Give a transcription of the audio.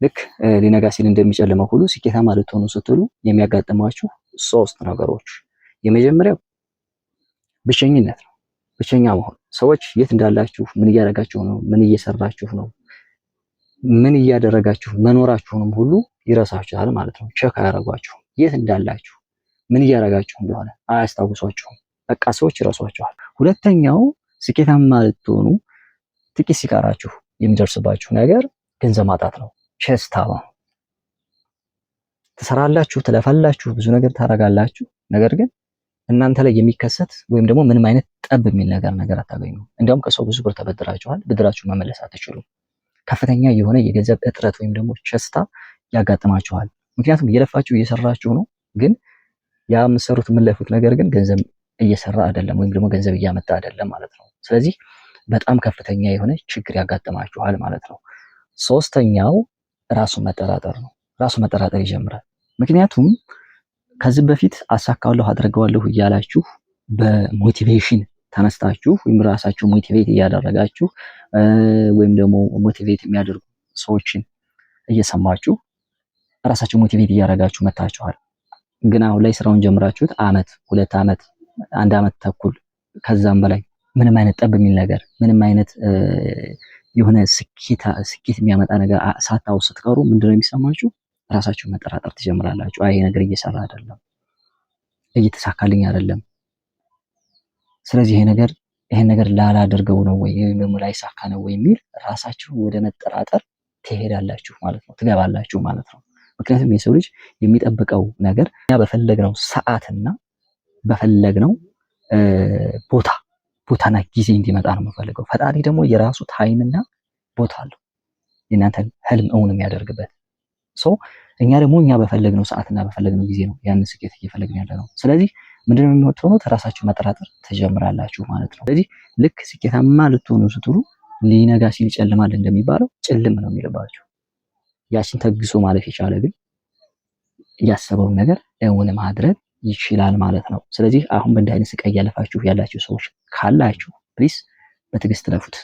ልክ ሊነጋ ሲል እንደሚጨልመው ሁሉ ስኬታማ ልትሆኑ ስትሉ የሚያጋጥሟችሁ 3 ነገሮች። የመጀመሪያው ብቸኝነት ነው። ብቸኛ መሆን። ሰዎች የት እንዳላችሁ፣ ምን እያደረጋችሁ ነው፣ ምን እየሰራችሁ ነው፣ ምን እያደረጋችሁ መኖራችሁንም ሁሉ ይረሳችኋል ማለት ነው። ቼክ አያደርጓችሁም። የት እንዳላችሁ፣ ምን እያደረጋችሁ እንደሆነ አያስታውሷችሁም። በቃ ሰዎች ይረሷችኋል። ሁለተኛው ስኬታማ ልትሆኑ ጥቂት ሲቀራችሁ የሚደርስባችሁ ነገር ገንዘብ ማጣት ነው። ቸስታ ነው። ትሰራላችሁ፣ ትለፋላችሁ፣ ብዙ ነገር ታደርጋላችሁ። ነገር ግን እናንተ ላይ የሚከሰት ወይም ደግሞ ምንም አይነት ጠብ የሚል ነገር አታገኙም። እንዲያውም ከሰው ብዙ ብር ተበድራችኋል፣ ብድራችሁ መመለስ አትችሉም። ከፍተኛ የሆነ የገንዘብ እጥረት ወይም ደግሞ ቸስታ ያጋጥማችኋል። ምክንያቱም እየለፋችሁ እየሰራችሁ ነው፣ ግን ያ የምትሰሩት የምትለፉት ነገር ግን ገንዘብ እየሰራ አይደለም ወይም ደግሞ ገንዘብ እያመጣ አይደለም ማለት ነው። ስለዚህ በጣም ከፍተኛ የሆነ ችግር ያጋጥማችኋል ማለት ነው። ሶስተኛው ራሱን መጠራጠር ነው። ራሱ መጠራጠር ይጀምራል። ምክንያቱም ከዚህ በፊት አሳካዋለሁ አድርገዋለሁ እያላችሁ በሞቲቬሽን ተነስታችሁ ወይም ራሳችሁ ሞቲቬት እያደረጋችሁ ወይም ደግሞ ሞቲቬት የሚያደርጉ ሰዎችን እየሰማችሁ ራሳችሁ ሞቲቬት እያደረጋችሁ መታችኋል። ግን አሁን ላይ ስራውን ጀምራችሁት ዓመት፣ 2 ዓመት፣ 1 ዓመት ተኩል ከዛም በላይ ምንም አይነት ጠብ የሚል ነገር ምንም አይነት የሆነ ስኬት የሚያመጣ ነገር ሳታው ስትቀሩ ምንድነው የሚሰማችሁ? ራሳችሁ መጠራጠር ትጀምራላችሁ። አይ ይሄ ነገር እየሰራ አይደለም፣ እየተሳካልኝ አይደለም፣ ስለዚህ ይሄን ነገር ላላደርገው ነው ወይ ደግሞ ላይሳካ ነው ወይ የሚል ራሳችሁ ወደ መጠራጠር ትሄዳላችሁ ማለት ነው፣ ትገባላችሁ ማለት ነው። ምክንያቱም የሰው ልጅ የሚጠብቀው ነገር እኛ በፈለግነው ሰዓትና በፈለግነው ቦታና ጊዜ እንዲመጣ ነው የምፈልገው። ፈጣሪ ደግሞ የራሱ ታይምና ቦታ አለው የእናንተን ህልም እውን የሚያደርግበት። እኛ ደግሞ እኛ በፈለግነው ሰዓትና በፈለግነው ጊዜ ነው ያንን ስኬት እየፈለግን ያለ ነው። ስለዚህ ምንድነው የምትሆኑት? ራሳችሁ መጠራጠር ትጀምራላችሁ ማለት ነው። ስለዚህ ልክ ስኬታማ ልትሆኑ ስትሉ ሊነጋ ሲል ይጨልማል እንደሚባለው ጭልም ነው የሚልባችሁ። ያችን ተግሶ ማለፍ የቻለ ግን ያሰበውን ነገር እውን ማድረግ ይችላል ማለት ነው። ስለዚህ አሁን በእንዲህ አይነት ስቃይ ያለፋችሁ ያላችሁ ሰዎች ካላችሁ ፕሊስ በትዕግስት ለፉት።